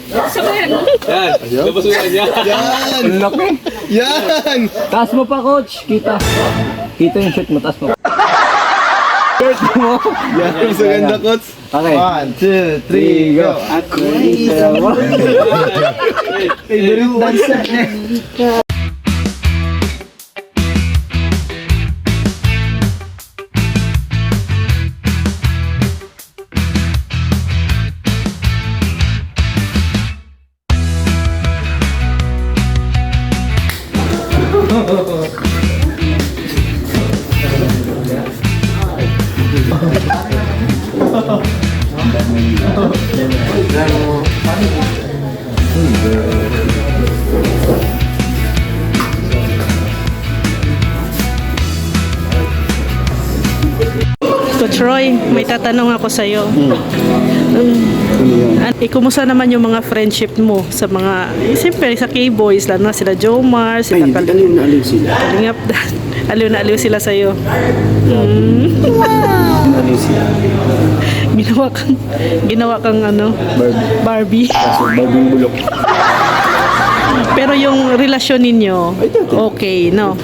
Yan. Labas mo yan. Yan! Laki. Yan! Taas mo pa, coach. Kita. Kita yung shirt mo. Taas mo. Shirt mo. Yan, mas maganda, coach. Okay. 1, 2, 3, go! Ako mo. Favorite dancer. Coach Roy, may tatanong ako sa'yo. Kumusta naman yung mga friendship mo sa mga, siyempre sa K-Boys, lalo na sila Jomar, sila Aliw na aliw sila. Kalingap. Aliw na aliw sila sa'yo. Aliw sila. Ginawa kang ano? Barbie. Kaso Barbie yung bulok. Pero yung relasyon ninyo, okay, no?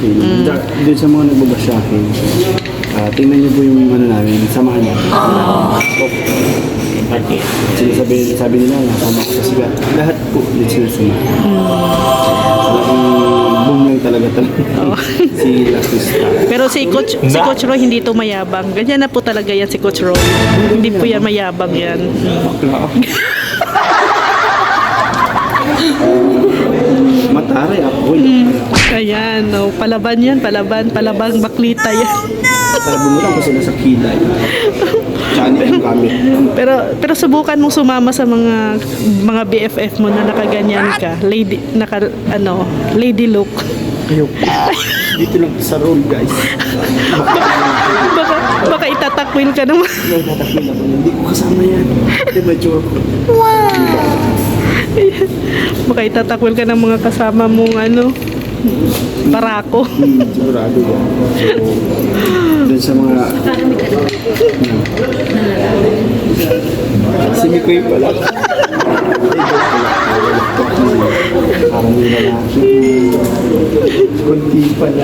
Doon sa mga nagbabas sa akin, tingnan niyo po yung ano namin, samahan niyo. Sabi nila, nasama ko sa sigat. Lahat po din sila suma. Boom lang talaga si Lasista. Pero si Coach Roy hindi to mayabang. Ganyan na po talaga yan si Coach Roy. Hindi po yan mayabang yan. Mataray ako. Ayan, no. Palaban yan, palaban baklita yan. Sarabon mo lang ko sila sa kilay. Tsaka yung gamit. Pero subukan mong sumama sa mga BFF mo na nakaganyan ka. Lady look. Ayok. Dito lang sa road, guys. Baka itatakwil ka naman. Natatakil ako. Hindi ko kasama yan. Hindi mature ko. Baka itatakwil ka ng mga kasama mong barako. Sigurado yan. So, dun sa mga... Si Mikoy pala. Parang yung lalaki. Kunti pala.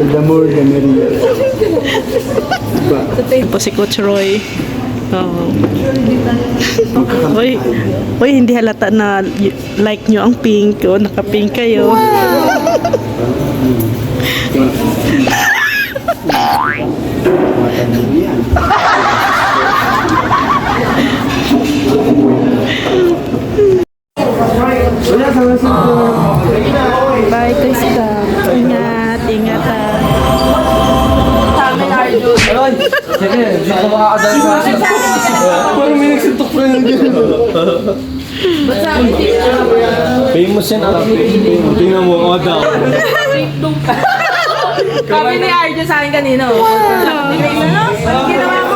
The more the merrier. Diba? Po si Coach Roy. Hoy, hindi halata na like nyo ang pink o naka-pink kayo. Matanda yan. Bye, Krista. Ingat ha. Parang may nagsintok pa yung gano'n. Famous yan. Tingnan mo, daw. Kami ni Arjo sa akin kanina. Ginawa ko.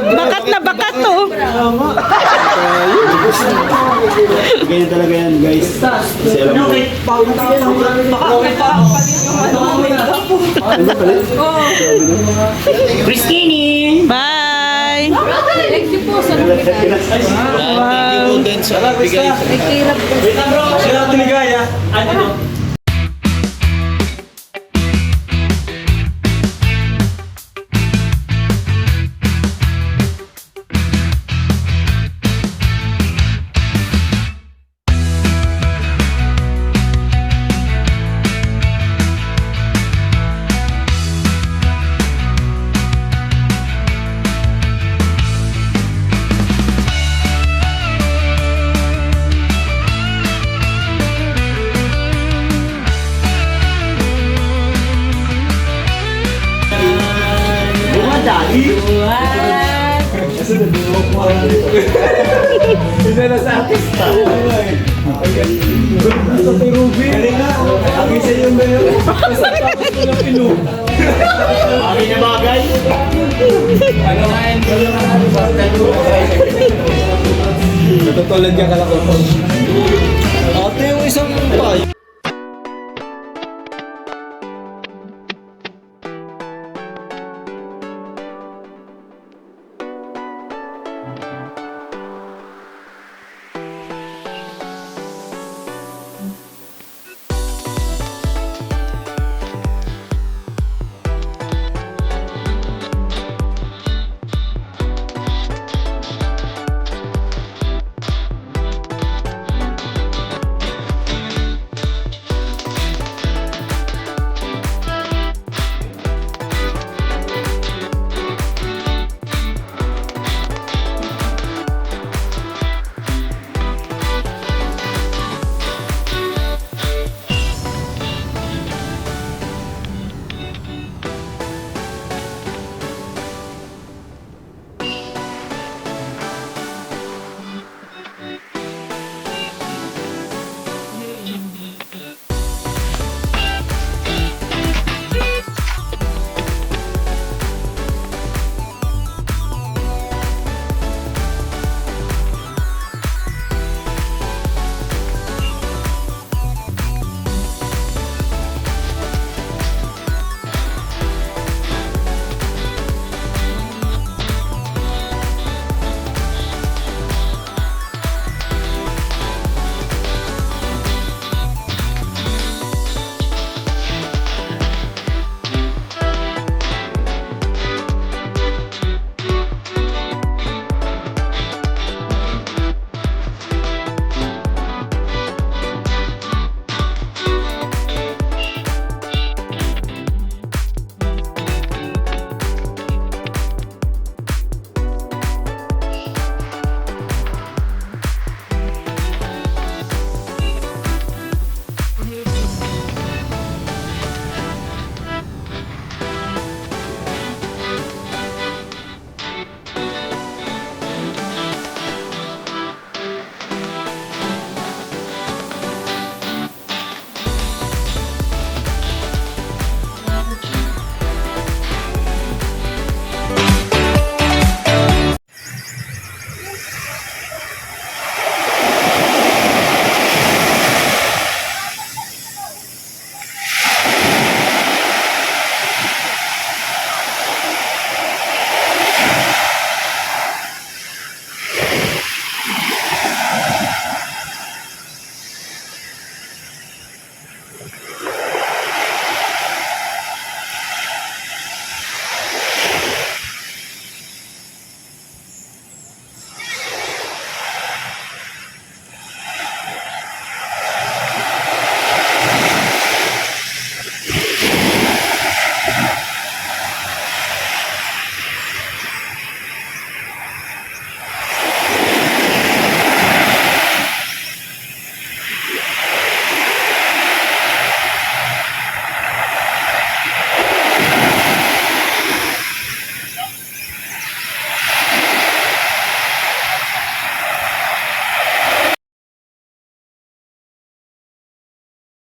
Bakat na bakat to. Ganyan talaga yan, guys. Kasi alam mo. Christine! Bye! Thank you po sa Isa na sa artista. Ito kay Ruby. Galing na. Bagay na bagay. Natutulad ka kalakot. Ate yung isang payo.